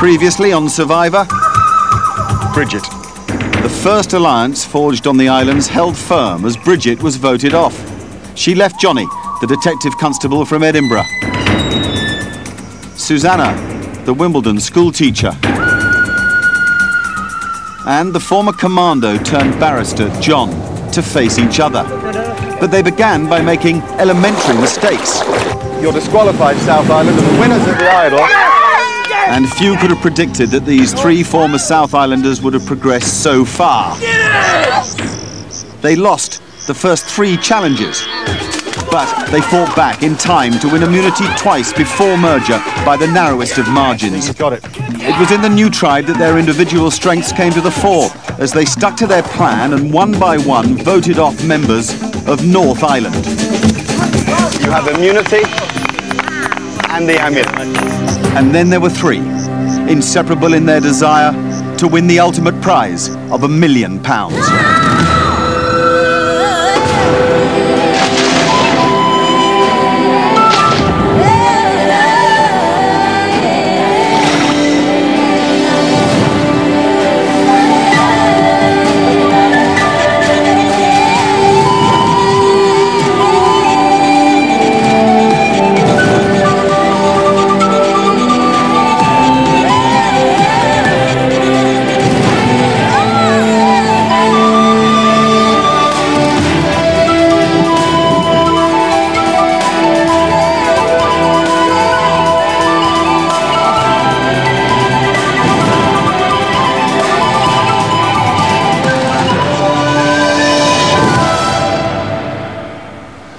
Previously on Survivor, Bridget. The first alliance forged on the islands held firm as Bridget was voted off. She left Johnny, the detective constable from Edinburgh. Susanna, the Wimbledon school teacher. And the former commando turned barrister, John, to face each other. But they began by making elementary mistakes. You're disqualified, South Island, and the winners of the Idol. And few could have predicted that these three former South Islanders would have progressed so far. They lost the first three challenges, but they fought back in time to win immunity twice before merger by the narrowest of margins. Got it. It was in the new tribe that their individual strengths came to the fore, as they stuck to their plan and one by one voted off members of North Island. You have immunity and the amulet. And then there were three, inseparable in their desire to win the ultimate prize of £1 million.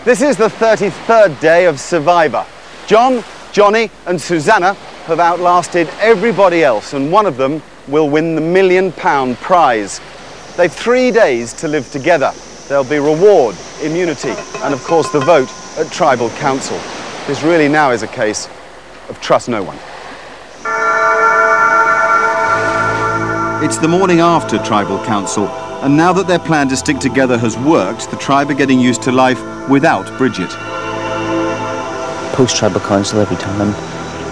This is the 33rd day of Survivor. John, Johnny and Susanna have outlasted everybody else, and one of them will win the £1 million prize. They've 3 days to live together. There'll be reward, immunity and of course the vote at Tribal Council. This really now is a case of trust no one. It's the morning after Tribal Council, and now that their plan to stick together has worked, the tribe are getting used to life without Bridget. Post-Tribal Council, every time,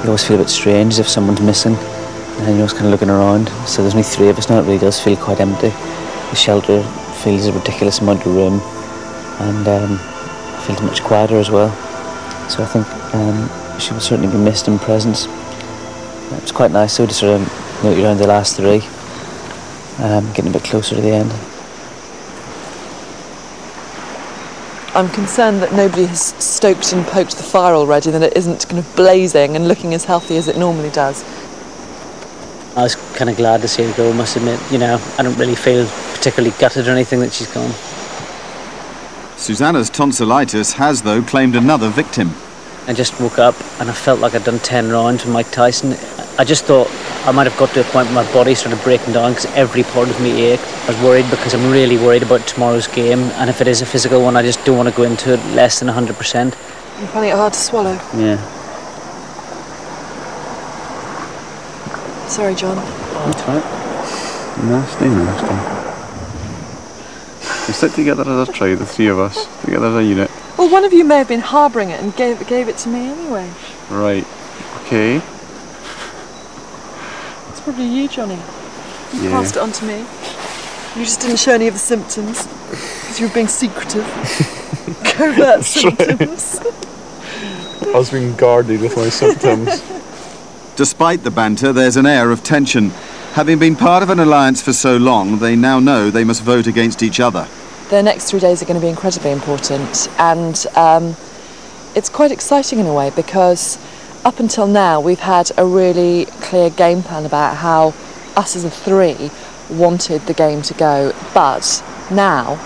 you always feel a bit strange if someone's missing, and you're always kind of looking around. So there's only three of us now, it really does feel quite empty. The shelter feels a ridiculous amount of room, and I feel much quieter as well. So I think she will certainly be missed in presence. It was quite nice though to sort of note around the last three, getting a bit closer to the end. I'm concerned that nobody has stoked and poked the fire already, that it isn't kind of blazing and looking as healthy as it normally does. I was kind of glad to see her go, I must admit. You know, I don't really feel particularly gutted or anything that she's gone. Susanna's tonsillitis has, though, claimed another victim. I just woke up and I felt like I'd done 10 rounds with Mike Tyson. I just thought I might have got to a point where my body started breaking down because every part of me ached. I was worried because I'm really worried about tomorrow's game, and if it is a physical one, I just don't want to go into it less than 100%. I'm finding it hard to swallow. Yeah. Sorry, John. That's right. Nasty. We stick together as a tribe, the three of us, together as a unit. Well, one of you may have been harbouring it and gave it to me anyway. Right. Okay. It's probably you, Johnny. You Yeah. passed it on to me. You just didn't show any of the symptoms because you were being secretive. Covert symptoms. I was being guarded with my symptoms. Despite the banter, there's an air of tension. Having been part of an alliance for so long, they now know they must vote against each other. The next 3 days are going to be incredibly important, and it's quite exciting in a way because up until now we've had a really clear game plan about how us as a three wanted the game to go, but now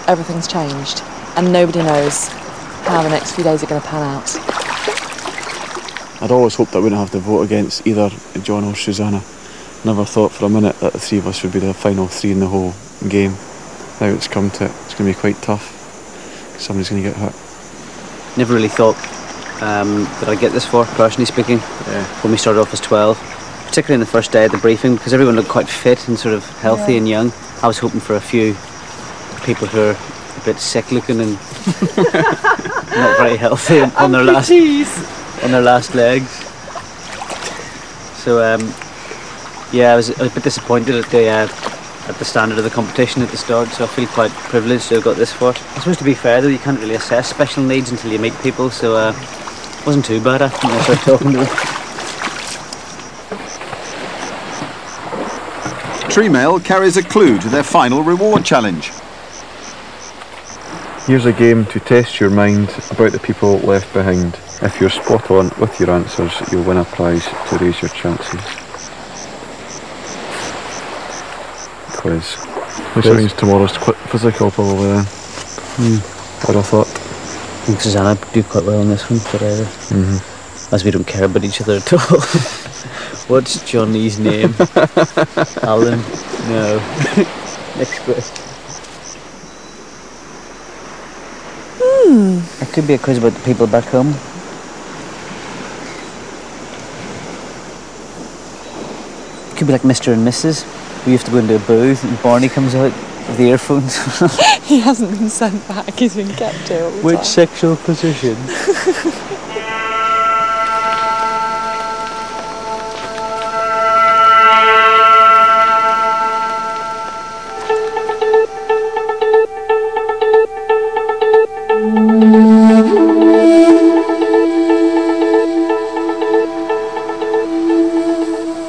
everything's changed and nobody knows how the next few days are going to pan out. I'd always hoped I wouldn't have to vote against either John or Susanna. Never thought for a minute that the three of us would be the final three in the whole game. Now it's come to it, it's going to be quite tough. Somebody's going to get hurt. Never really thought that I'd get this far, personally speaking, when we started off as 12. Particularly in the first day of the briefing, because everyone looked quite fit and sort of healthy and young. I was hoping for a few people who are a bit sick looking and not very healthy on their last legs. So Yeah, I was a bit disappointed at the standard of the competition at the start, so I feel quite privileged to have got this far. I suppose, to be fair though, you can't really assess special needs until you meet people, so it wasn't too bad after I started talking to them. Tree Mail carries a clue to their final reward challenge. Here's a game to test your mind about the people left behind. If you're spot on with your answers, you'll win a prize to raise your chances. Quiz. Which means tomorrow's quite physical, probably then. I'd have thought. I think Susanna would do quite well on this one, but as we don't care about each other at all. What's Johnny's name? Alan? No. Next question. It could be a quiz about the people back home. It could be like Mr. and Mrs. We have to go into a booth and Barney comes out with the earphones. He hasn't been sent back, he's been kept here all the time. Which sexual position?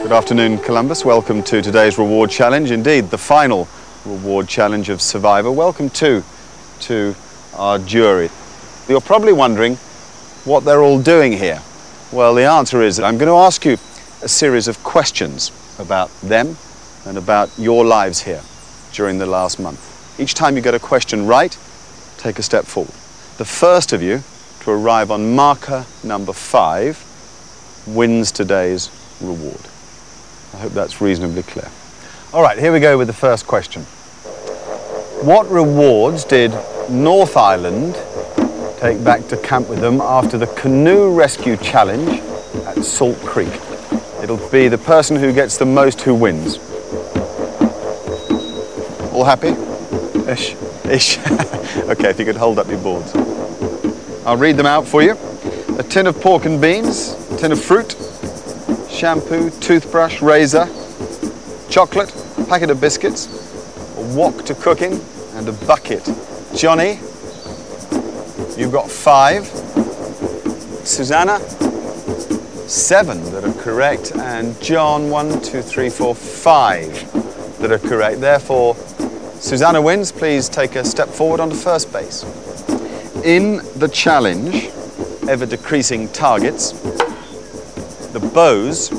Good afternoon, Columbus. Welcome to today's reward challenge. Indeed, the final reward challenge of Survivor. Welcome to our jury. You're probably wondering what they're all doing here. Well, the answer is that I'm going to ask you a series of questions about them and about your lives here during the last month. Each time you get a question right, take a step forward. The first of you to arrive on marker number 5 wins today's reward. I hope that's reasonably clear. All right, here we go with the first question. What rewards did North Island take back to camp with them after the canoe rescue challenge at Salt Creek? It'll be the person who gets the most who wins. All happy? Ish? Ish. Okay, if you could hold up your boards. I'll read them out for you. A tin of pork and beans, a tin of fruit, shampoo, toothbrush, razor, chocolate, a packet of biscuits, a wok to cooking, and a bucket. Johnny, you've got 5. Susanna, 7 that are correct, and John, 1, 2, 3, 4, 5 that are correct. Therefore, Susanna wins. Please take a step forward onto first base. In the challenge, ever decreasing targets, the bows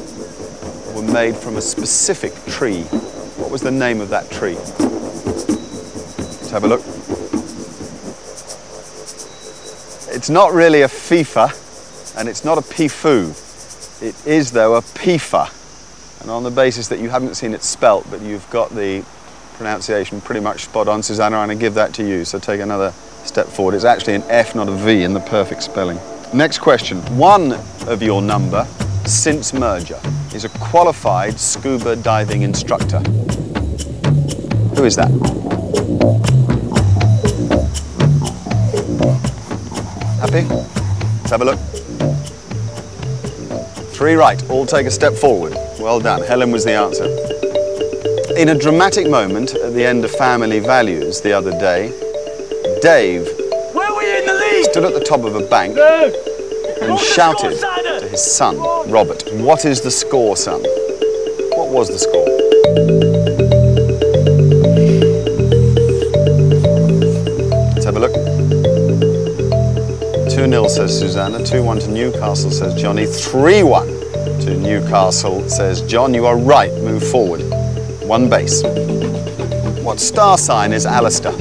were made from a specific tree. What was the name of that tree? Let's have a look. It's not really a FIFA, and it's not a PIFU. It is, though, a PIFA. And on the basis that you haven't seen it spelt, but you've got the pronunciation pretty much spot on, Susanna, I'm going to give that to you. So take another step forward. It's actually an F, not a V, in the perfect spelling. Next question. One of your number, since merger, is a qualified scuba diving instructor. Who is that? Happy? Let's have a look. 3 right. All take a step forward. Well done. Helen was the answer. In a dramatic moment at the end of Family Values the other day, Dave stood at the top of a bank and shouted to his son, Robert, "What is the score, son?" What was the score? Let's have a look. 2-0 says Susanna, 2-1 to Newcastle says Johnny, 3-1 to Newcastle says John. You are right, move forward. 1 base. What star sign is Alistair?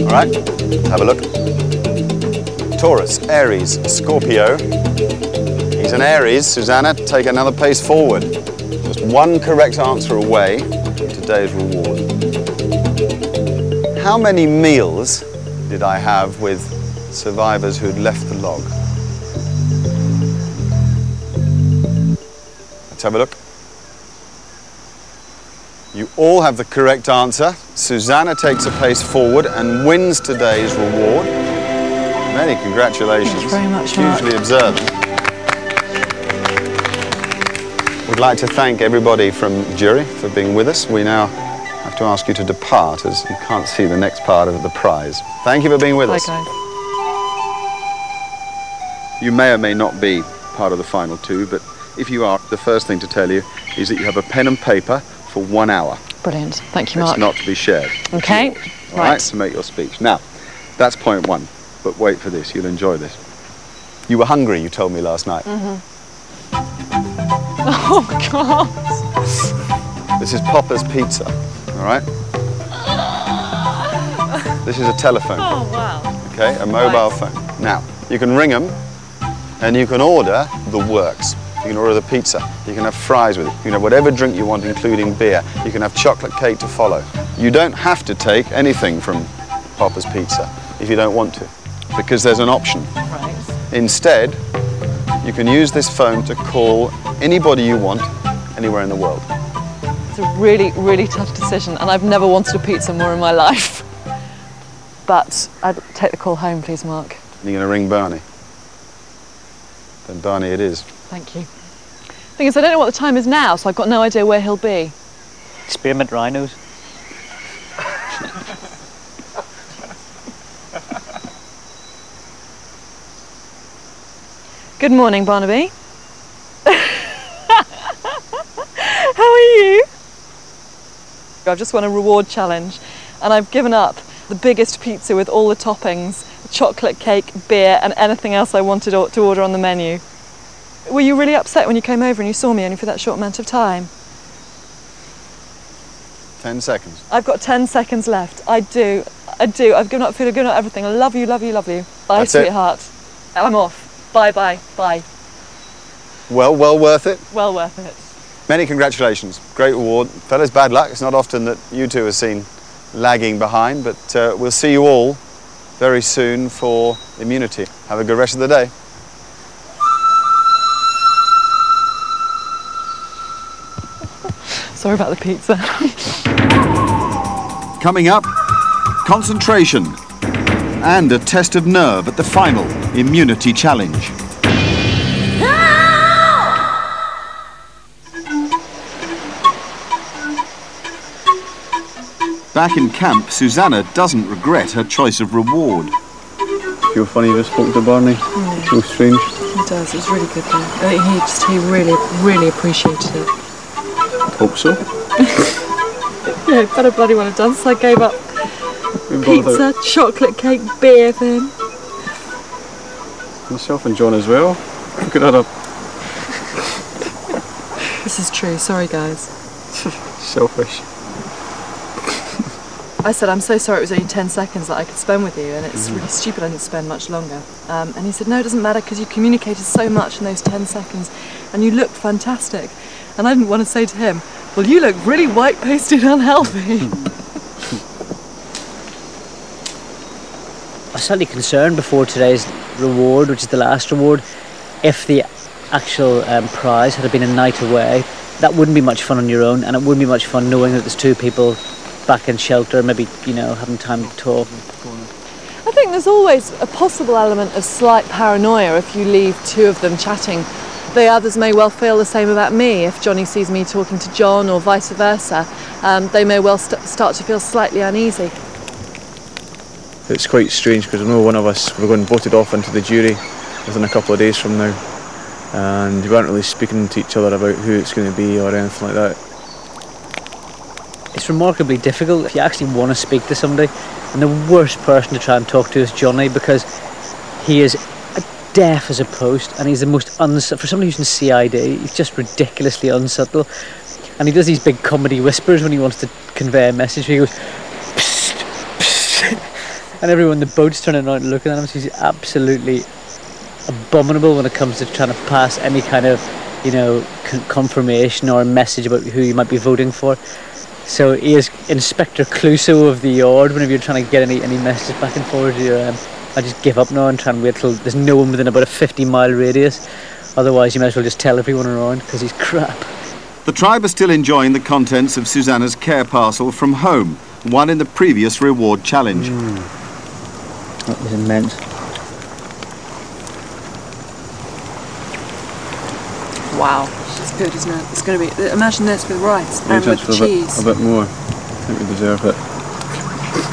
All right, let's have a look. Taurus, Aries, Scorpio. He's an Aries. Susanna, take another pace forward. Just 1 correct answer away from today's reward. How many meals did I have with survivors who'd left the log? Let's have a look. You all have the correct answer. Susanna takes a pace forward and wins today's reward. Many congratulations. Thank you very much, Mark. Hugely observant. We'd like to thank everybody from the jury for being with us. We now have to ask you to depart as you can't see the next part of the prize. Thank you for being with us. Bye, guys. You may or may not be part of the final two, but if you are, the first thing to tell you is that you have a pen and paper for 1 hour. Brilliant. Thank you, Mark. It's not to be shared. Okay. All right, to make your speech. Now, that's point one, but wait for this, you'll enjoy this. You were hungry, you told me last night. Oh, God. This is Popper's Pizza, all right? This is a telephone. Oh, wow. Okay, a mobile phone. Now, you can ring them and you can order the works. You can order the pizza, you can have fries with it, you can have whatever drink you want, including beer. You can have chocolate cake to follow. You don't have to take anything from Popper's Pizza if you don't want to, because there's an option. Right. Instead, you can use this phone to call anybody you want, anywhere in the world. It's a really, really tough decision, and I've never wanted a pizza more in my life. But I'd take the call home, please, Mark. You're going to ring Barney. Then Barney it is. Thank you. Thing is, I don't know what the time is now, so I've got no idea where he'll be. Spearmint rhinos. Good morning, Barnaby. How are you? I've just won a reward challenge, and I've given up the biggest pizza with all the toppings, chocolate cake, beer, and anything else I wanted to order on the menu. Were you really upset when you came over and you saw me only for that short amount of time? 10 seconds. I've got 10 seconds left. I do. I've given up food, I've given up everything. I love you, love you, love you. Bye, That's it. sweetheart. I'm off. Bye, bye, bye. Well worth it. Well worth it. Many congratulations. Great award. Fellas, bad luck. It's not often that you two are seen lagging behind, but we'll see you all very soon for immunity. Have a good rest of the day. Sorry about the pizza. Coming up, concentration and a test of nerve at the final immunity challenge. Back in camp, Susanna doesn't regret her choice of reward. Feel funny you just spoke to Barney? So strange. It does, it was really good though. He really, really appreciated it. Hope so. Yeah, better bloody well have done, so I gave up pizza, chocolate cake, beer for him. Myself and John as well. Look at that up. This is true, sorry guys. Selfish. I said, I'm so sorry it was only 10 seconds that I could spend with you, and it's really stupid I didn't spend much longer. And he said, no, it doesn't matter because you communicated so much in those 10 seconds and you looked fantastic. And I didn't want to say to him, well, you look really white-pasted unhealthy. I was slightly concerned before today's reward, which is the last reward, if the actual prize had been a night away. That wouldn't be much fun on your own, and it wouldn't be much fun knowing that there's two people back in shelter, maybe, you know, having time to talk. I think there's always a possible element of slight paranoia if you leave two of them chatting. The others may well feel the same about me. If Johnny sees me talking to John or vice versa, they may well start to feel slightly uneasy. It's quite strange because I know one of us, we're going voted off into the jury within a couple of days from now, and we weren't really speaking to each other about who it's going to be or anything like that. It's remarkably difficult if you actually want to speak to somebody, and the worst person to try and talk to is Johnny, because he is deaf as a post, and he's the most for somebody who's in CID, he's just ridiculously unsubtle, and he does these big comedy whispers when he wants to convey a message. He goes, psst, psst, and everyone in the boat's turning around and looking at him. So he's absolutely abominable when it comes to trying to pass any kind of, you know, confirmation or a message about who you might be voting for. So he is Inspector Clouseau of the yard whenever you're trying to get any messages back and forward. I just give up now and try and wait till there's no one within about a 50-mile radius. Otherwise, you might as well just tell everyone around, because he's crap. The tribe are still enjoying the contents of Susanna's care parcel from home, won in the previous reward challenge. That was immense. Wow, it's good, isn't it? It's going to be. Imagine this with rice and with cheese. A bit more. I think we deserve it.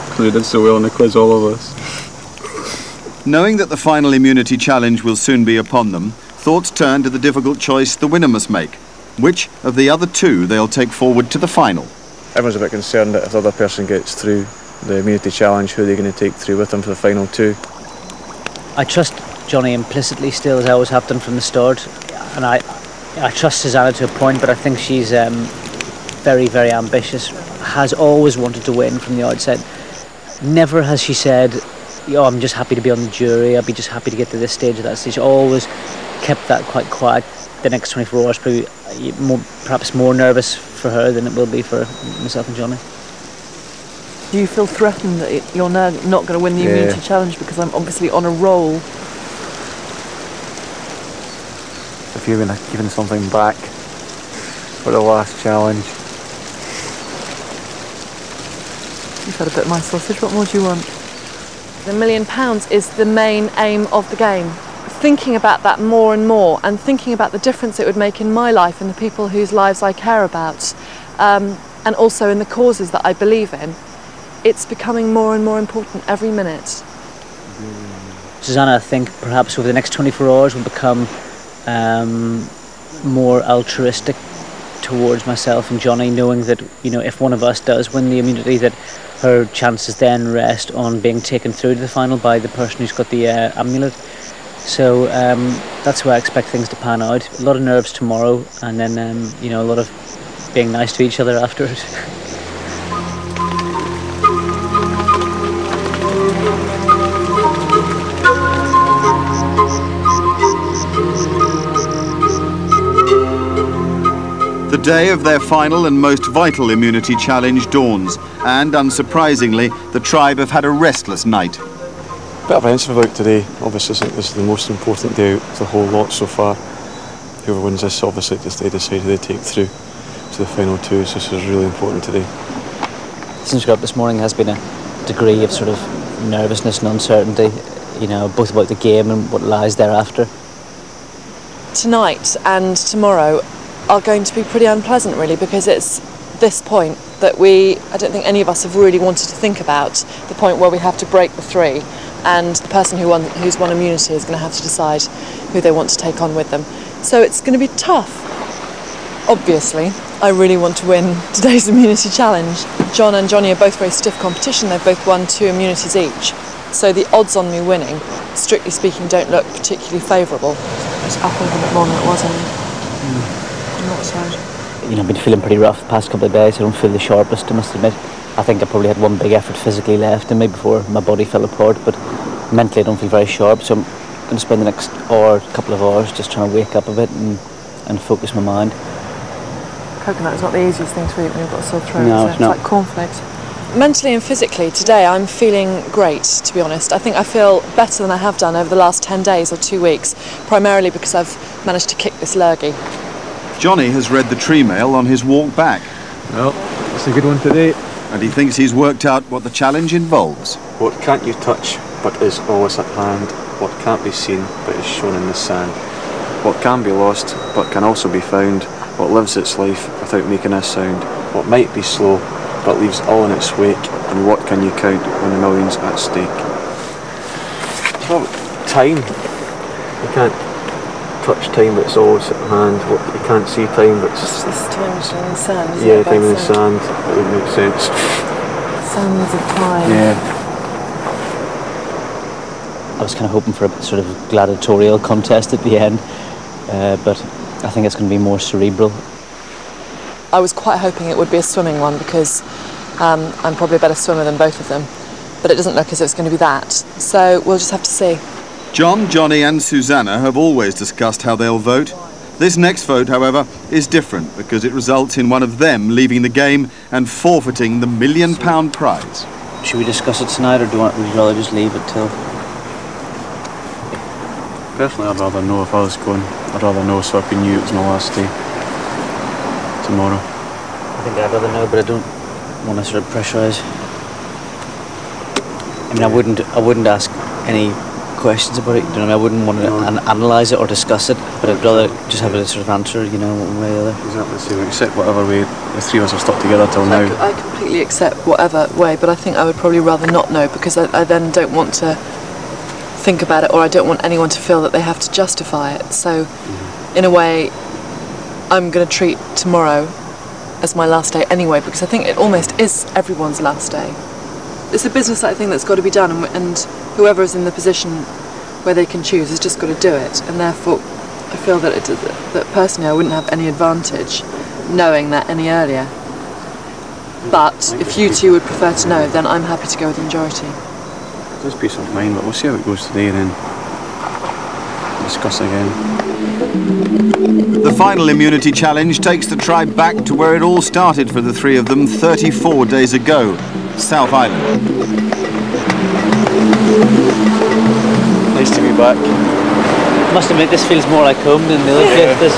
Because we did so well on the quiz, all of us. Knowing that the final immunity challenge will soon be upon them, thoughts turn to the difficult choice the winner must make. Which of the other two they'll take forward to the final? Everyone's a bit concerned that if the other person gets through the immunity challenge, who are they going to take through with them for the final two? I trust Johnny implicitly still, as I always have done from the start, and I trust Susanna to a point, but I think she's very, very ambitious, has always wanted to win from the outset. Never has she said, "Oh, I'm just happy to be on the jury, I'll be just happy to get to this stage or that stage." Always kept that quite quiet. The next 24 hours probably perhaps more nervous for her than it will be for myself and Johnny. Do you feel threatened that you're now not going to win the immunity challenge because I'm obviously on a roll? If you've been given something back for the last challenge. You've had a bit of my sausage, what more do you want? The £1 million is the main aim of the game. Thinking about that more and more, and thinking about the difference it would make in my life and the people whose lives I care about, and also in the causes that I believe in, it's becoming more and more important every minute. Susanna, I think perhaps over the next 24 hours will become more altruistic towards myself and Johnny, knowing that, you know, if one of us does win the immunity, that her chances then rest on being taken through to the final by the person who's got the amulet. So that's where I expect things to pan out. A lot of nerves tomorrow, and then you know, a lot of being nice to each other after it. The day of their final and most vital immunity challenge dawns, and unsurprisingly, the tribe have had a restless night. Bit apprehensive about today. Obviously this is the most important day of the whole lot so far. Whoever wins this, obviously they decide who they take through to the final two, so this is really important today. Since we got up this morning, has been a degree of sort of nervousness and uncertainty, you know, both about the game and what lies thereafter. Tonight and tomorrow are going to be pretty unpleasant, really, because it's this point that I don't think any of us have really wanted to think about, the point where we have to break the three, and the person who's won immunity is going to have to decide who they want to take on with them. So it's going to be tough. Obviously, I really want to win today's immunity challenge. John and Johnny are both very stiff competition. They've both won 2 immunities each. So the odds on me winning, strictly speaking, don't look particularly favourable. It's up a little bit more than it was, I'm not sorry. You know, I've been feeling pretty rough the past couple of days. I don't feel the sharpest, I must admit. I think I probably had one big effort physically left in me before my body fell apart, but mentally I don't feel very sharp, so I'm going to spend the next couple of hours just trying to wake up a bit and focus my mind. Coconut is not the easiest thing to eat when you've got a sore throat, no, it's like cornflakes. Mentally and physically today I'm feeling great, to be honest. I think I feel better than I have done over the last 10 days or 2 weeks, primarily because I've managed to kick this lurgy. Johnny has read the tree mail on his walk back. Well, it's a good one today. And he thinks he's worked out what the challenge involves. What can't you touch but is always at hand? What can't be seen but is shown in the sand? What can be lost but can also be found? What lives its life without making a sound? What might be slow but leaves all in its wake? And what can you count when the million's at stake? It's not time. You can't touch time but it's always at hand. You can't see time but it's... This time is in the sand, isn't yeah, it? time in the sand. That would make sense. Sands of time. Yeah. I was kind of hoping for a sort of gladiatorial contest at the end, but I think it's going to be more cerebral. I was quite hoping it would be a swimming one because I'm probably a better swimmer than both of them, but it doesn't look as if it's going to be that, so we'll just have to see. John, Johnny and Susanna have always discussed how they'll vote. This next vote, however, is different because it results in one of them leaving the game and forfeiting the £1 million prize. Should we discuss it tonight, or would you rather just leave it till... Personally, I'd rather know if I was going. I'd rather know so I can knew it was my last day tomorrow. I think I'd rather know, but I don't want to sort of pressurise. I mean, I wouldn't ask any questions about it. You know what I mean? I wouldn't want to analyse it or discuss it, but I'd rather just have a sort of answer, you know, one way or the other. Exactly, so we accept whatever way the three of us have stuck together till now. I completely accept whatever way, but I think I would probably rather not know, because I then don't want to think about it, or I don't want anyone to feel that they have to justify it. So, in a way, I'm going to treat tomorrow as my last day anyway, because I think it almost is everyone's last day. It's a business, I think, that's got to be done, and whoever is in the position where they can choose has just got to do it. And therefore, I feel that that personally I wouldn't have any advantage knowing that any earlier. But if you two would prefer to know, then I'm happy to go with the majority. There's peace of mind, but we'll see how it goes today, and then discuss again. The final immunity challenge takes the tribe back to where it all started for the three of them 34 days ago, South Island. Nice to be back. I must admit, this feels more like home than the other place.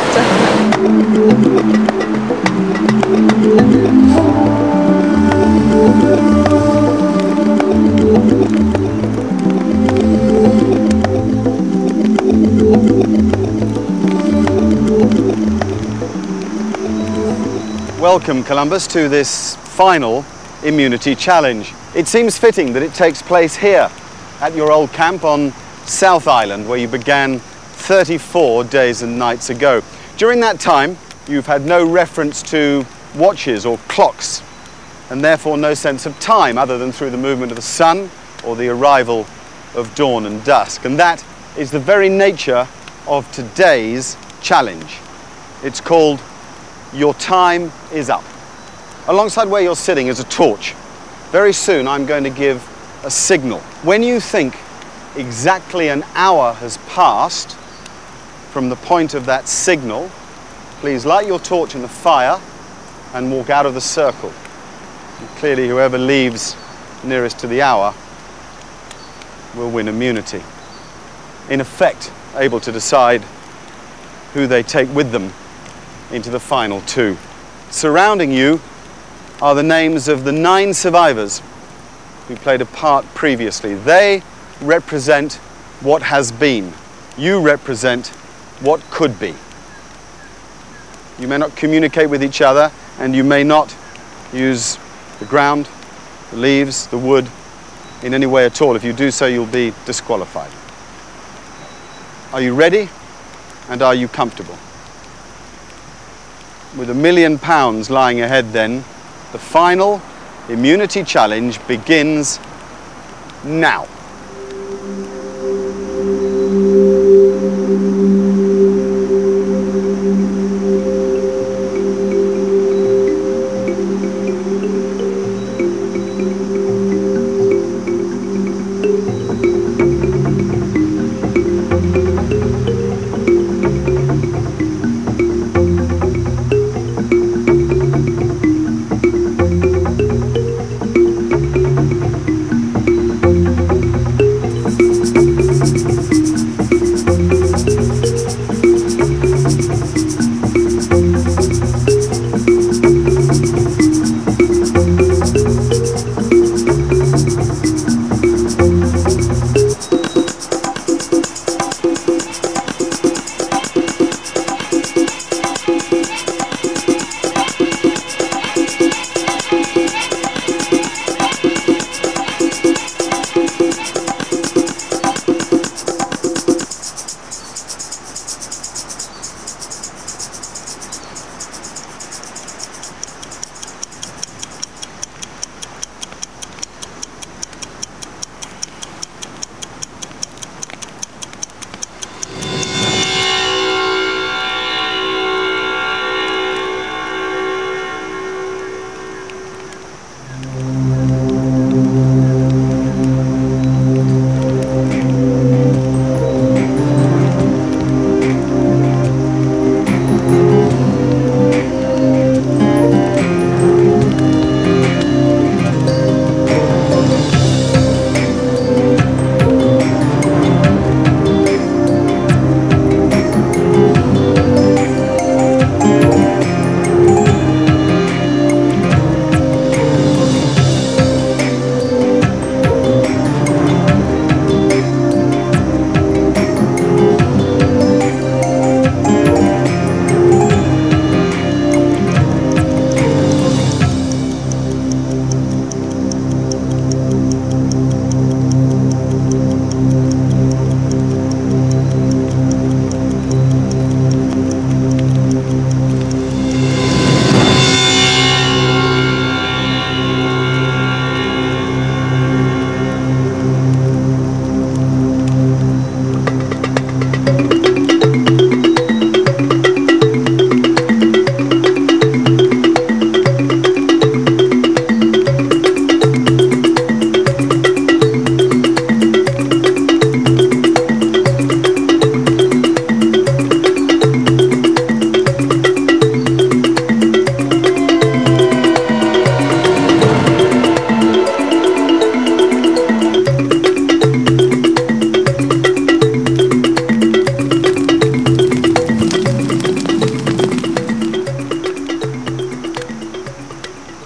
Welcome, Columbus, to this final immunity challenge. It seems fitting that it takes place here at your old camp on South Island, where you began 34 days and nights ago. During that time, you've had no reference to watches or clocks, and therefore no sense of time other than through the movement of the sun or the arrival of dawn and dusk. And that is the very nature of today's challenge. It's called Your Time Is Up. Alongside where you're sitting is a torch. Very soon I'm going to give a signal. When you think exactly an hour has passed from the point of that signal, please light your torch in the fire and walk out of the circle. And clearly whoever leaves nearest to the hour will win immunity. In effect, able to decide who they take with them into the final two. Surrounding you are the names of the 9 survivors who played a part previously. They represent what has been. You represent what could be. You may not communicate with each other, and you may not use the ground, the leaves, the wood in any way at all. If you do so, you'll be disqualified. Are you ready? And are you comfortable? With £1 million lying ahead then, the final immunity challenge begins now.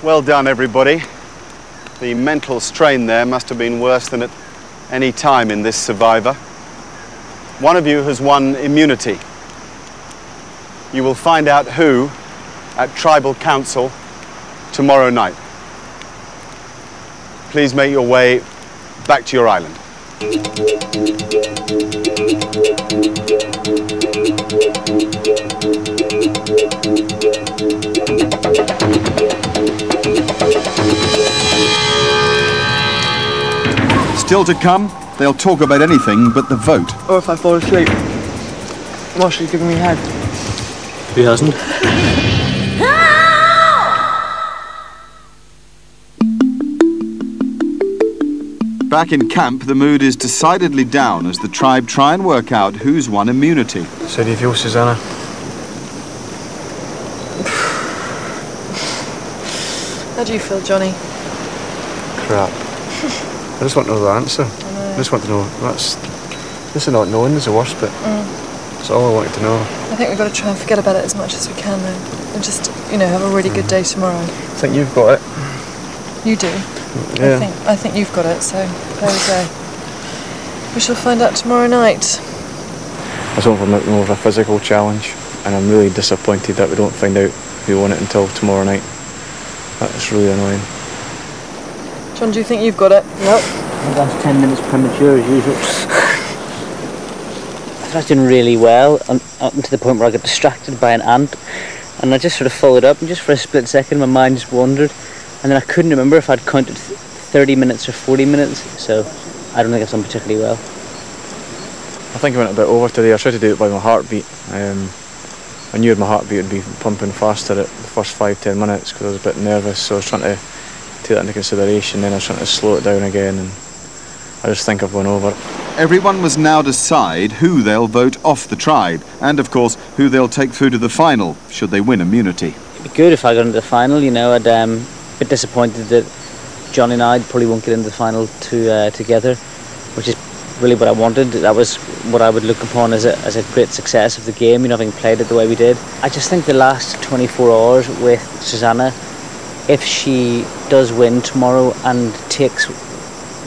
Well done, everybody. The mental strain there must have been worse than at any time in this Survivor. One of you has won immunity. You will find out who at Tribal Council tomorrow night. Please make your way back to your island. Still to come, they'll talk about anything but the vote. Or if I fall asleep, while she's giving me head. Who hasn't? Back in camp, the mood is decidedly down as the tribe try and work out who's won immunity. So do you feel, Susanna? How do you feel, Johnny? Crap. I just want to know the answer. I just want to know. This is not knowing is the worst bit. That's all I wanted to know. I think we've got to try and forget about it as much as we can, though, and just, you know, have a really good day tomorrow. I think you've got it. You do. Yeah. I think you've got it. So there we go. We shall find out tomorrow night. I was hoping for more of a physical challenge, and I'm really disappointed that we don't find out who won it until tomorrow night. That's really annoying. John, do you think you've got it? Yep. That's 10 minutes premature as usual. I was doing really well up to the point where I got distracted by an ant, and I just sort of followed up, and just for a split second my mind just wandered, and then I couldn't remember if I'd counted 30 minutes or 40 minutes, so I don't think I've done particularly well. I think I went a bit over today. I tried to do it by my heartbeat. I knew my heartbeat would be pumping faster at the first 5-10 minutes because I was a bit nervous, so I was trying to take that into consideration, then I was trying to slow it down again, and I just think I've gone over. Everyone must now decide who they'll vote off the tribe, and of course who they'll take through to the final should they win immunity. It'd be good if I got into the final, you know. I'd a bit disappointed that Johnny and I probably won't get into the final together, which is really what I wanted. That was what I would look upon as a great success of the game, you know, having played it the way we did. I just think the last 24 hours with Susanna, if she does win tomorrow and takes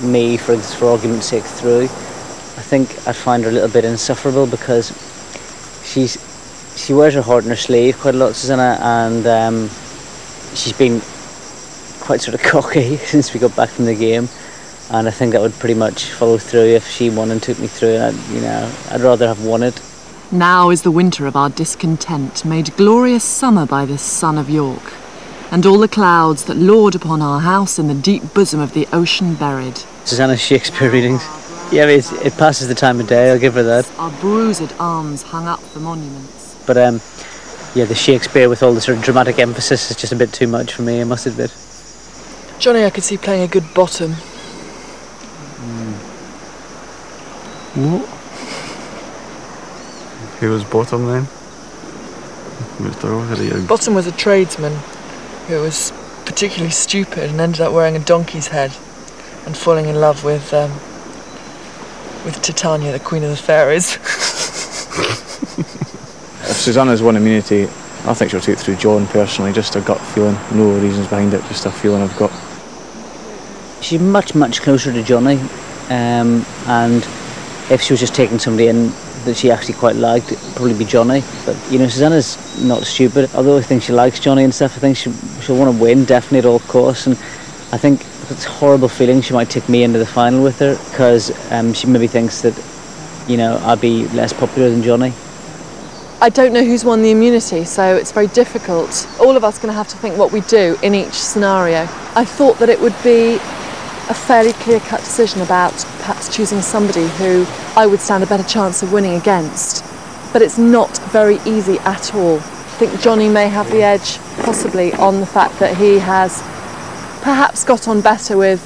me, for argument's sake, through, I think I'd find her a little bit insufferable because she wears her heart on her sleeve quite a lot, Susanna, and she's been quite sort of cocky since we got back from the game, and I think that would pretty much follow through if she won and took me through, and I'd rather have won it. Now is the winter of our discontent, made glorious summer by this son of York, and all the clouds that lord upon our house in the deep bosom of the ocean buried. Susanna's Shakespeare readings. Yeah, it passes the time of day, I'll give her that. Our bruised arms hung up the monuments. But yeah, the Shakespeare with all the sort of dramatic emphasis is just a bit too much for me, I must admit. Johnny, I could see playing a good bottom. What? Who was bottom then? Bottom was a tradesman who was particularly stupid and ended up wearing a donkey's head and falling in love with Titania, the Queen of the Fairies. If Susanna's won immunity, I think she'll take it through John personally, just a gut feeling, no reasons behind it, just a feeling I've got. She's much, much closer to Johnny, and if she was just taking somebody in that she actually quite liked, it'd probably be Johnny. But, you know, Susanna's not stupid. Although I think she likes Johnny and stuff, I think she'll want to win, definitely, at all costs. And I think it's a horrible feeling she might take me into the final with her, because she maybe thinks that, you know, I'd be less popular than Johnny. I don't know who's won the immunity, so it's very difficult. All of us are going to have to think what we do in each scenario. I thought that it would be a fairly clear-cut decision about perhaps choosing somebody who I would stand a better chance of winning against. But it's not very easy at all. I think Johnny may have the edge, possibly, on the fact that he has perhaps got on better with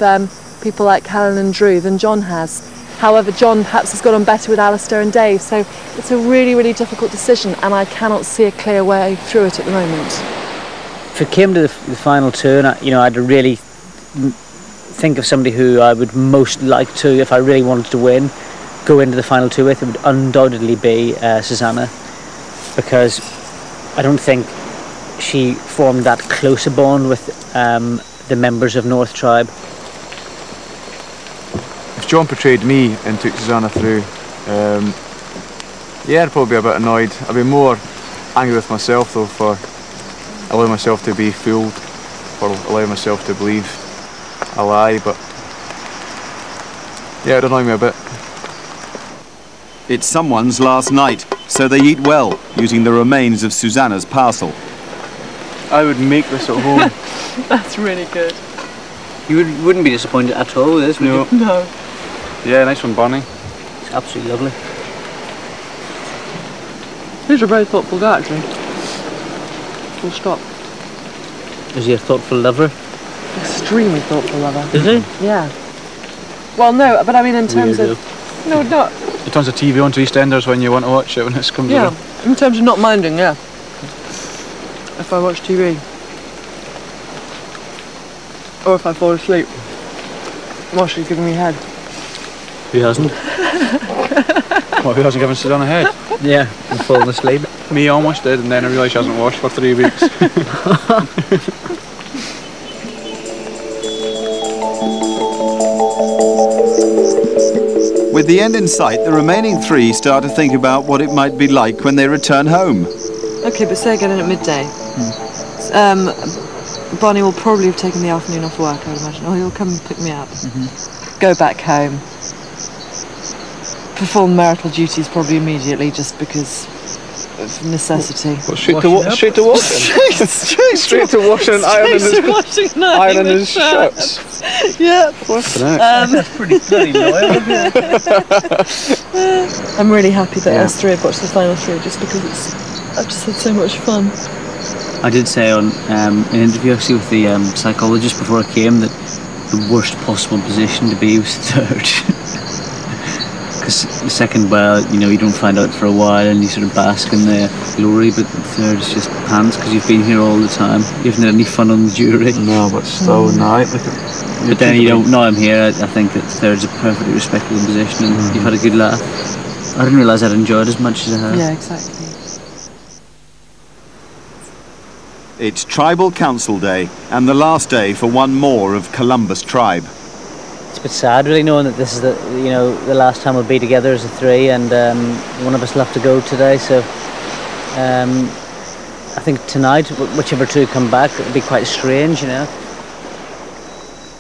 people like Helen and Drew than John has. However, John perhaps has got on better with Alistair and Dave, so it's a really, really difficult decision, and I cannot see a clear way through it at the moment. If it came to the final two, and I'd really think of somebody who I would most like to, if I really wanted to win, go into the final two with, it would undoubtedly be Susannah, because I don't think she formed that close a bond with the members of North Tribe. If John portrayed me and took Susannah through, yeah, I'd probably be a bit annoyed. I'd be more angry with myself though for allowing myself to be fooled, for allowing myself to believe a lie, but yeah, it'd annoy me a bit. It's someone's last night, so they eat well, using the remains of Susannah's parcel. I would make this at home. That's really good. You wouldn't be disappointed at all with this, would you? No. Yeah, nice one, Barney. It's absolutely lovely. He's a very thoughtful guy, actually. Full stop. Is he a thoughtful lover? Extremely thoughtful lover. Is he? Yeah. Well, no, but I mean in terms of... No, not... He turns the TV on to EastEnders when you want to watch it when it comes Yeah, on. in terms of not minding, yeah. If I watch TV. Or if I fall asleep. While she's giving me head. He hasn't. What, who hasn't given Susannah a head? Yeah, I'm falling asleep. Me almost did, and then I realised she hasn't washed for 3 weeks. With the end in sight, the remaining three start to think about what it might be like when they return home. Okay, but say again at midday. Barney will probably have taken the afternoon off work, I would imagine. Or he'll come and pick me up. Go back home. Perform marital duties probably immediately, just because of necessity. Well, straight to washing? Straight to washing and ironing his shirts. Yeah. That's pretty bloody loyal, isn't it? I'm really happy that us three have watched the final three, just because I've just had so much fun. I did say on an interview actually with the psychologist before I came that the worst possible position to be was third. Because the second, well, you don't find out for a while and you sort of bask in the glory, but the third is just pants because you've been here all the time. You haven't had any fun on the jury. No, but still, no. But then, now I'm here, I think that third's a perfectly respectable position and you've had a good laugh. I didn't realise I'd enjoyed as much as I have. Yeah, exactly. It's Tribal Council Day, and the last day for one more of Columbus Tribe. It's a bit sad, really, knowing that this is the last time we'll be together as a three, and one of us will have to go today. So I think tonight, whichever two come back, it'll be quite strange,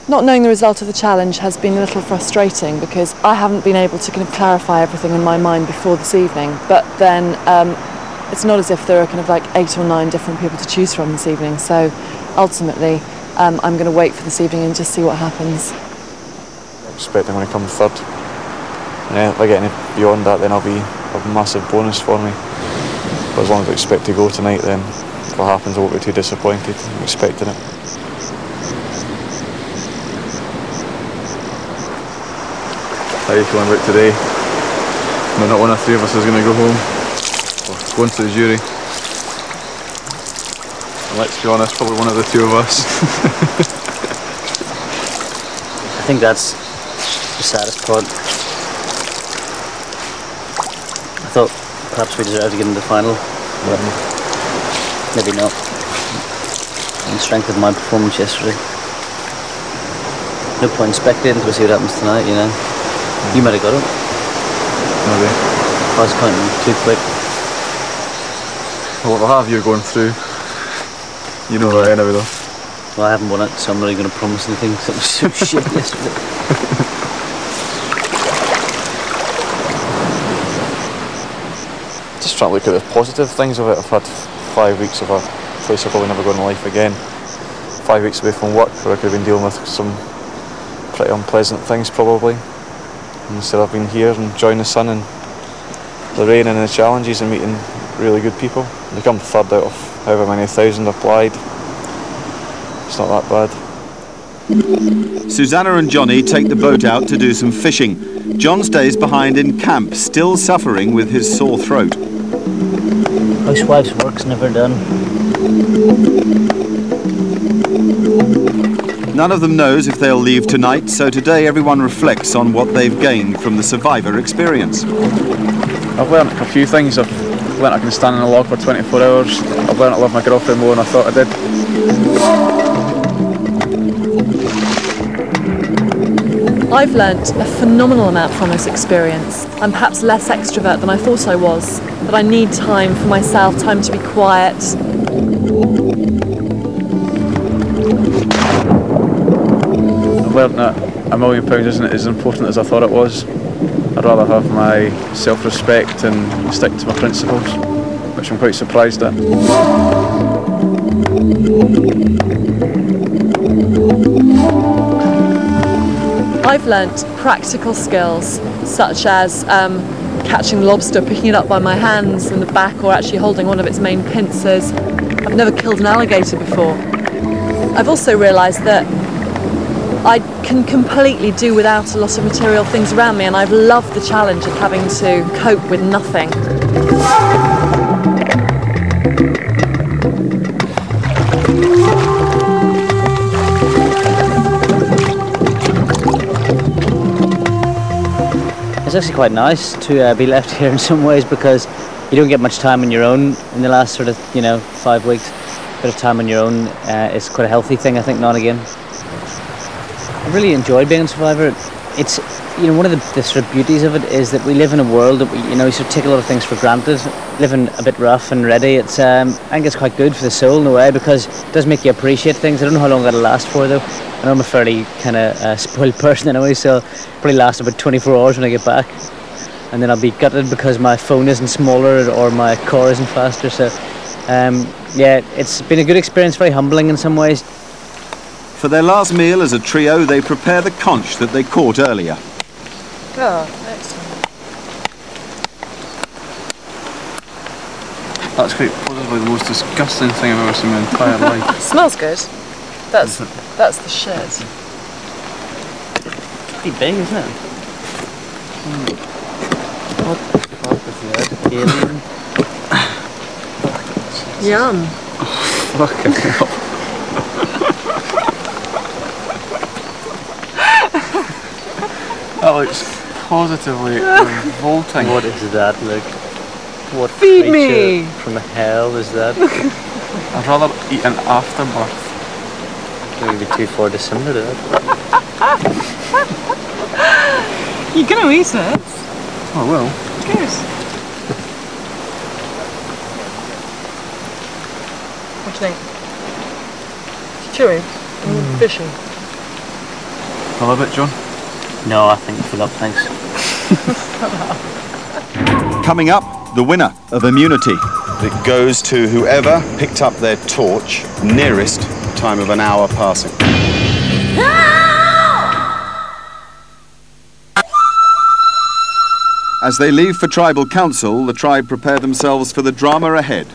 Not knowing the result of the challenge has been a little frustrating because I haven't been able to kind of clarify everything in my mind before this evening. But then it's not as if there are kind of like 8 or 9 different people to choose from this evening. So ultimately, I'm going to wait for this evening and just see what happens. I'm expecting when I come third. And if I get any beyond that, then it'll be a massive bonus for me. But as long as I expect to go tonight, then if what happens, I won't be too disappointed. I'm expecting it. How are you feeling about today? No, not one of 3 of us is going to go home. We're going to the jury. And let's be honest, probably one of the 2 of us. I think that's the saddest part. I thought perhaps we deserved to get into the final, but maybe not. On the strength of my performance yesterday. No point spectating to see what happens tonight, You might have got it. Maybe. I was counting too quick. Well, we'll have you going through. You know that anyway though. Well, I haven't won it, so I'm not even going to promise anything because it was so shit yesterday. Just trying to look at the positive things of it. I've had 5 weeks of a place I'll probably never go in life again. 5 weeks away from work where I could have been dealing with some pretty unpleasant things probably. instead of being here and enjoying the sun and the rain and the challenges and meeting really good people. Become third out of however many thousand applied. It's not that bad. Susannah and Johnny take the boat out to do some fishing. John stays behind in camp, still suffering with his sore throat. Housewife's work's never done. None of them knows if they'll leave tonight, so today everyone reflects on what they've gained from the Survivor experience. I've learnt a few things. I've learnt I can stand in a log for 24 hours. I've learnt I love my girlfriend more than I thought I did. I've learnt a phenomenal amount from this experience. I'm perhaps less extrovert than I thought I was, but I need time for myself, time to be quiet. I've learnt that £1 million isn't as important as I thought it was. I'd rather have my self-respect and stick to my principles, which I'm quite surprised at. I've learnt practical skills such as catching lobster, picking it up by my hands in the back, or actually holding one of its main pincers. I've never killed an alligator before. I've also realised that I can completely do without a lot of material things around me, and I've loved the challenge of having to cope with nothing. It's actually quite nice to be left here in some ways, because you don't get much time on your own in the last sort of 5 weeks. A bit of time on your own is quite a healthy thing, I think, now and again. I really enjoyed being a Survivor. It's one of the sort of beauties of it is that we live in a world that we sort of take a lot of things for granted. Living a bit rough and ready, it's I think it's quite good for the soul in a way, because it does make you appreciate things. I don't know how long that'll last for though. I know I'm a fairly kind of spoiled person anyway, so it'll probably last about 24 hours when I get back, and then I'll be gutted because my phone isn't smaller or my car isn't faster. So yeah, it's been a good experience, very humbling in some ways. For their last meal as a trio, they prepare the conch that they caught earlier. Oh, excellent. That's quite possibly the most disgusting thing I've ever seen in my entire life. It smells good. That's the shit. It's pretty big, isn't it? What the fuck is that? Alien? Yum. Fucking hell. That looks positively revolting. What is that? Look. What Feed creature me! from hell is that? I'd rather eat an afterbirth. Maybe too far to similar to that. You're gonna eat it. Oh well. Good. What do you think? It's chewy and fishy. I love it, John. No, I think fill up, thanks. Coming up, the winner of immunity. It goes to whoever picked up their torch nearest time of an hour passing. As they leave for tribal council, the tribe prepare themselves for the drama ahead.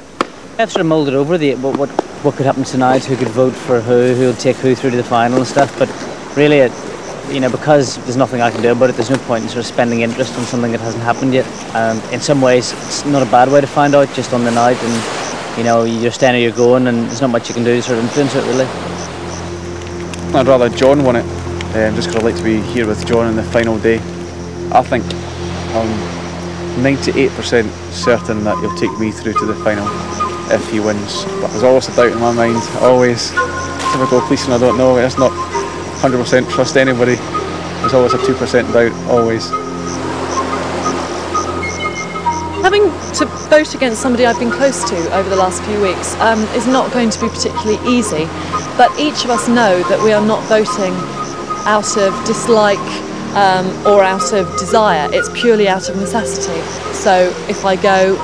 I've sort of moulded over what could happen tonight, who could vote for who'll take who through to the final and stuff, but really because there's nothing I can do about it, there's no point in sort of spending interest on something that hasn't happened yet. In some ways, it's not a bad way to find out just on the night, and you're staying or you're going, and there's not much you can do to sort of influence it really. I'd rather John won it, just because I'd like to be here with John on the final day. I think I'm 98% certain that he'll take me through to the final if he wins. But there's always a doubt in my mind, always. Typical policeman, I don't know, it's not 100% trust anybody. There's always a 2% doubt, always. Having to vote against somebody I've been close to over the last few weeks is not going to be particularly easy, but each of us know that we are not voting out of dislike or out of desire. It's purely out of necessity. So if I go,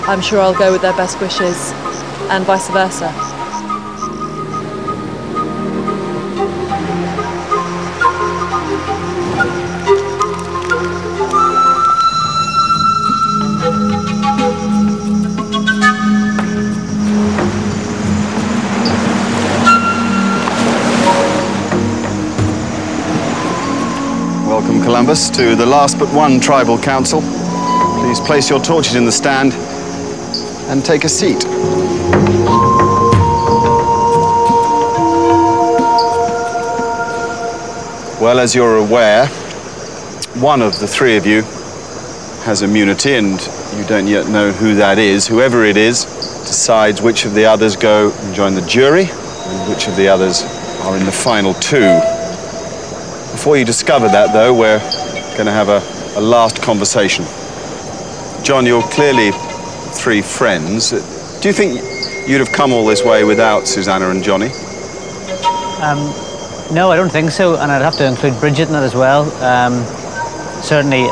I'm sure I'll go with their best wishes, and vice versa. us to the last but one tribal council. Please place your torches in the stand and take a seat. Well, as you're aware, one of the three of you has immunity, and you don't yet know who that is. Whoever it is decides which of the others go and join the jury, and which of the others are in the final two. Before you discover that, though, we're going to have a last conversation. John, you're clearly three friends. Do you think you'd have come all this way without Susannah and Johnny? No, I don't think so, and I'd have to include Bridget in that as well. Certainly,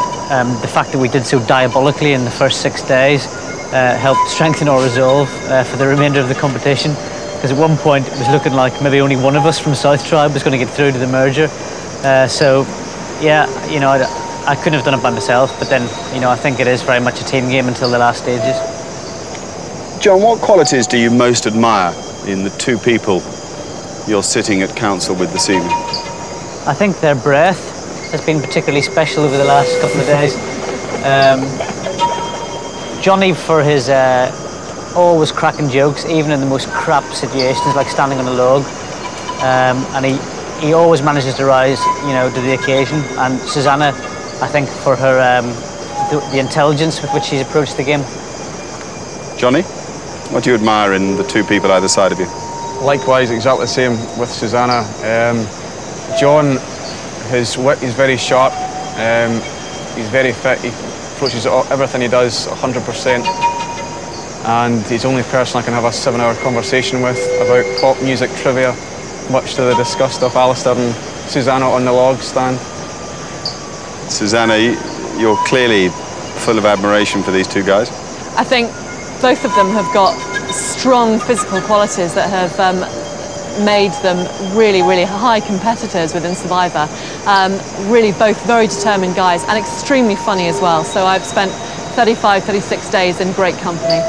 the fact that we did so diabolically in the first 6 days helped strengthen our resolve for the remainder of the competition, because at one point it was looking like maybe only one of us from South Tribe was going to get through to the merger. So, yeah, you know, I couldn't have done it by myself, but then, you know, I think it is very much a team game until the last stages. John, what qualities do you most admire in the two people you're sitting at council with this evening? I think their breath has been particularly special over the last couple of days. Johnny, for his always cracking jokes, even in the most crap situations, like standing on a log, and he always manages to rise, you know, to the occasion. And Susannah, I think, for her the intelligence with which she's approached the game. Johnny, what do you admire in the two people either side of you? Likewise, exactly the same with Susannah. John, his wit is very sharp. He's very fit. He approaches everything he does 100%. And he's the only person I can have a 7-hour conversation with about pop music trivia, much to the disgust of Alistair and Susannah on the log stand. Susannah, you're clearly full of admiration for these two guys. I think both of them have got strong physical qualities that have made them really, really high competitors within Survivor. Really both very determined guys and extremely funny as well. So I've spent 35, 36 days in great company.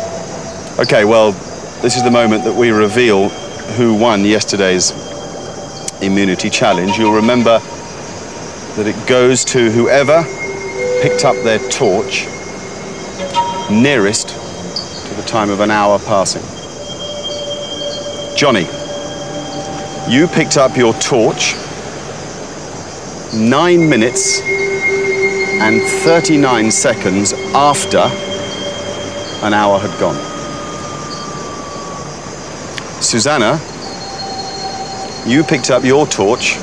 Okay, well, this is the moment that we reveal who won yesterday's immunity challenge. You'll remember that it goes to whoever picked up their torch nearest to the time of an hour passing. Johnny, you picked up your torch 9 minutes and 39 seconds after an hour had gone. Susannah, you picked up your torch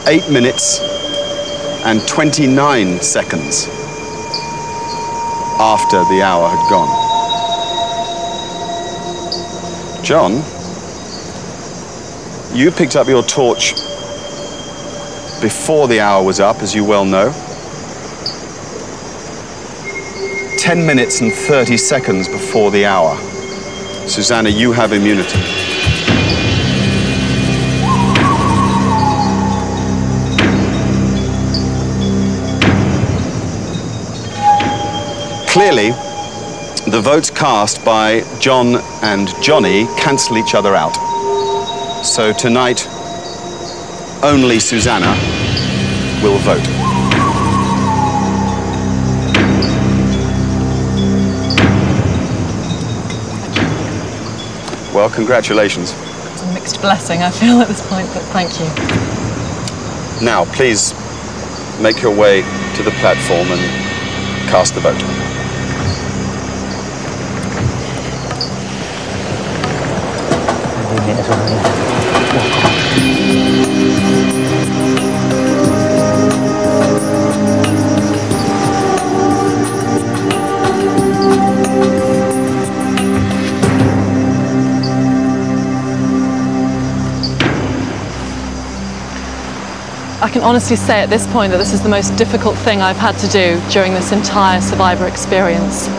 8 minutes and 29 seconds after the hour had gone. John, you picked up your torch before the hour was up, as you well know. 10 minutes and 30 seconds before the hour. Susannah, you have immunity. Clearly, the votes cast by John and Johnny cancel each other out. So tonight, only Susannah will vote. Well, congratulations. It's a mixed blessing, I feel, at this point, but thank you. Now, please make your way to the platform and cast the vote. I can honestly say at this point that this is the most difficult thing I've had to do during this entire Survivor experience.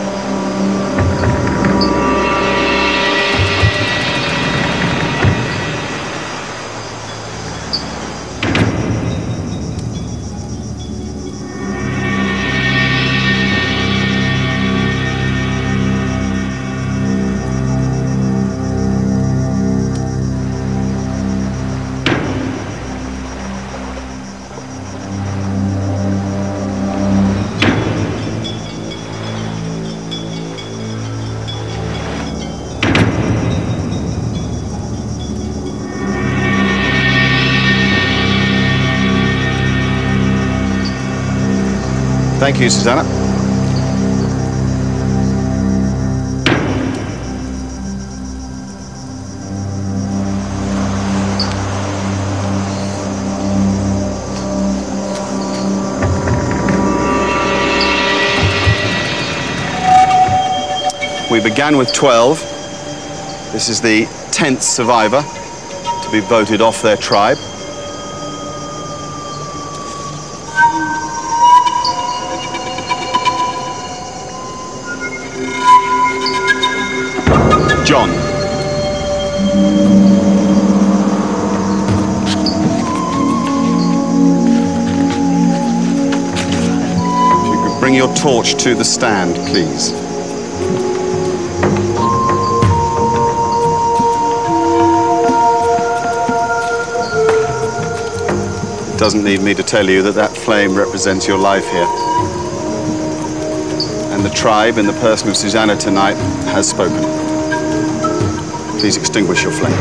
Thank you, Susanna. We began with 12. This is the 10th survivor to be voted off their tribe. John. If you could bring your torch to the stand, please. It doesn't need me to tell you that that flame represents your life here. And the tribe, in the person of Susanna tonight, has spoken. Please extinguish your flame.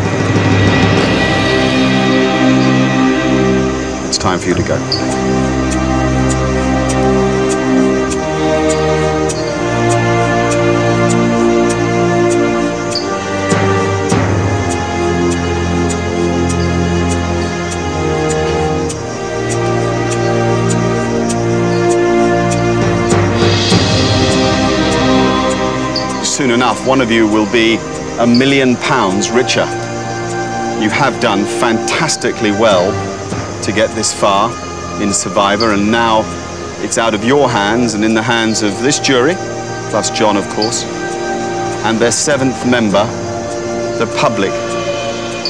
It's time for you to go. Soon enough, one of you will be £1 million richer. You have done fantastically well to get this far in Survivor, and now it's out of your hands and in the hands of this jury, plus John, of course, and their 7th member, the public,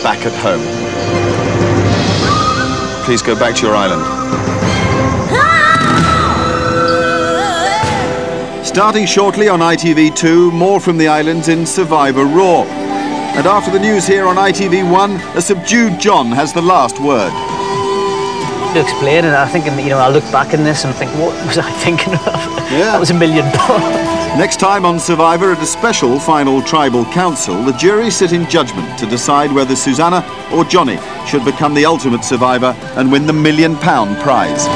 back at home. Please go back to your island. Starting shortly on ITV2, more from the islands in Survivor Raw. And after the news here on ITV1, a subdued John has the last word. To explain it, I think, you know, I look back in this and think, what was I thinking of? Yeah. That was £1 million. Next time on Survivor, at a special final tribal council, the jury sit in judgment to decide whether Susanna or Johnny should become the ultimate survivor and win the £1 million prize.